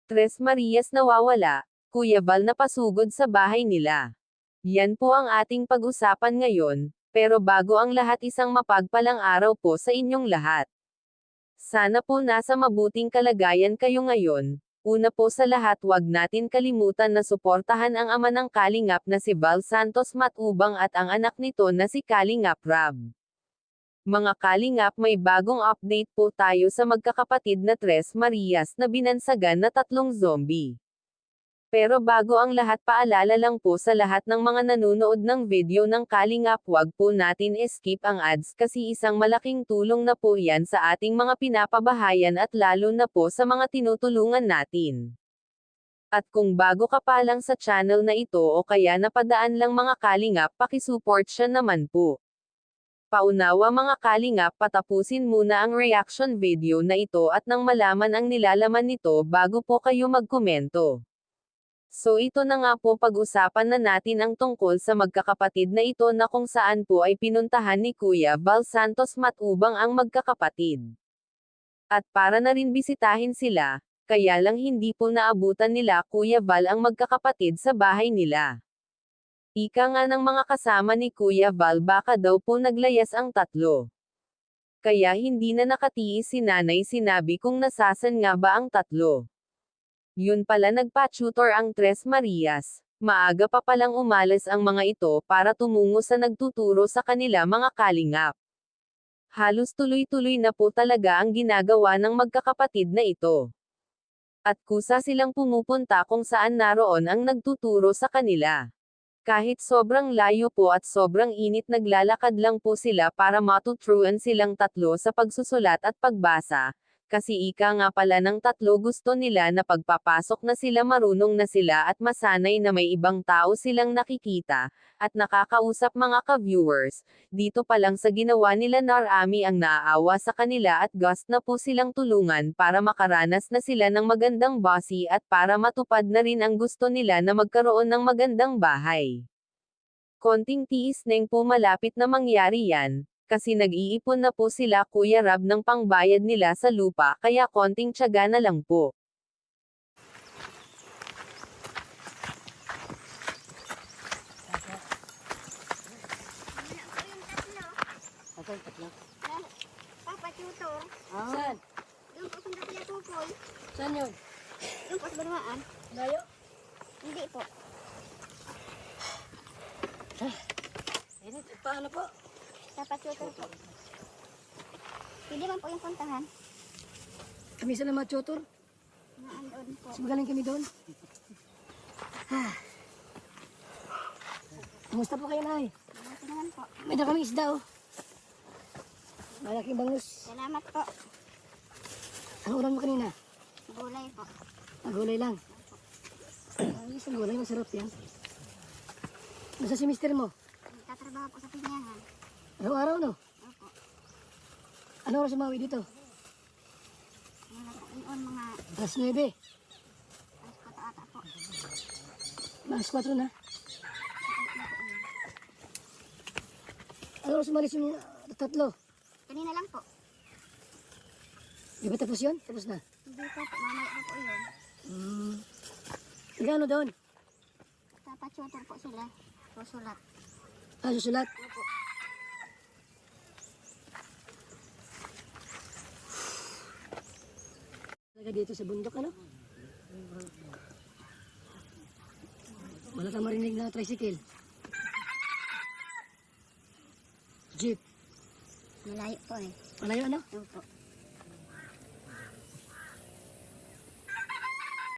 Tres Marias nawawala, Kuya Val napasugod sa bahay nila. Yan po ang ating pag-usapan ngayon, pero bago ang lahat isang mapagpalang araw po sa inyong lahat. Sana po nasa mabuting kalagayan kayo ngayon. Una po sa lahat, wag natin kalimutan na suportahan ang ama ng Kalingap na si Val Santos Matubang at ang anak nito na si Kalingap Rab. Mga Kalingap, may bagong update po tayo sa magkakapatid na Tres Marias na binansagan na 3 zombie. Pero bago ang lahat, paalala lang po sa lahat ng mga nanonood ng video ng Kalingap, wag po natin skip ang ads kasi isang malaking tulong na po yan sa ating mga pinapabahayan at lalo na po sa mga tinutulungan natin. At kung bago ka pa lang sa channel na ito o kaya napadaan lang mga Kalingap, pakisupport siya naman po. Paunawa mga Kalingap, patapusin muna ang reaction video na ito at nang malaman ang nilalaman nito bago po kayo magkomento. So ito na nga po, pag-usapan na natin ang tungkol sa magkakapatid na ito na kung saan po ay pinuntahan ni Kuya Val Santos Matubang ang magkakapatid. At para na rin bisitahin sila, kaya lang hindi po naabutan nila Kuya Val ang magkakapatid sa bahay nila. Ika nga ng mga kasama ni Kuya Val, baka daw po naglayas ang tatlo. Kaya hindi na nakatiis si nanay, sinabi kung nasasan nga ba ang tatlo. Yun pala, nagpa-tutor ang Tres Marias. Maaga pa palang umalis ang mga ito para tumungo sa nagtuturo sa kanila mga Kalingap. Halos tuloy-tuloy na po talaga ang ginagawa ng magkakapatid na ito. At kusa silang pumupunta kung saan naroon ang nagtuturo sa kanila. Kahit sobrang layo po at sobrang init, naglalakad lang po sila para matuturuan silang tatlo sa pagsusulat at pagbasa. Kasi ika nga pala ng tatlo, gusto nila na pagpapasok na sila marunong na sila at masanay na may ibang tao silang nakikita, at nakakausap mga ka-viewers. Dito pa lang sa ginawa nila Narami ang naaawa sa kanila at gust na po silang tulungan para makaranas na sila ng magandang bossy at para matupad na rin ang gusto nila na magkaroon ng magandang bahay. Konting tiis neng po, malapit na mangyari yan. Kasi nag-iipon na po sila Kuya Rab ng pangbayad nila sa lupa, kaya konting tiyaga na lang po. Asan, tatlo? Papa, tutor. Saan? Yung po sundot niya tukoy. Saan yun? Yung po sa banwaan. Layo? Hindi po. Init, paano po? Papa, tutor po. Pwede man po yung puntahan. Kami sa mga tutor. Naandoon po. Mas magaling kami doon. Kumusta po kayo, Nay? Mabuti naman po. May na kami isda, oh. Malaking bangus. Salamat po. Ang ulam mo kanina? Gulay po. Gulay lang. Ay, isang gulay, masarap yan. Nasa si mister mo? Nagtatrabaho po sa pinyahan. Araw-araw, no? Opo. Ano oras umawi dito? Wala po yun mga Alas 9. alas 4 ata po. Alas 4 na. Ano oras umalis yung tatlo? Kanina lang po. Di ba tapos yun? Tapos na. Hindi po po. Mamaya po po yun. Magkano doon? Papa, tutor po sila. Susulat. Susulat. Opo. Talaga dito sa bundok, ano? Wala kang marinig na tricycle. Jeep. Malayo po eh. Malayo, ano? Opo.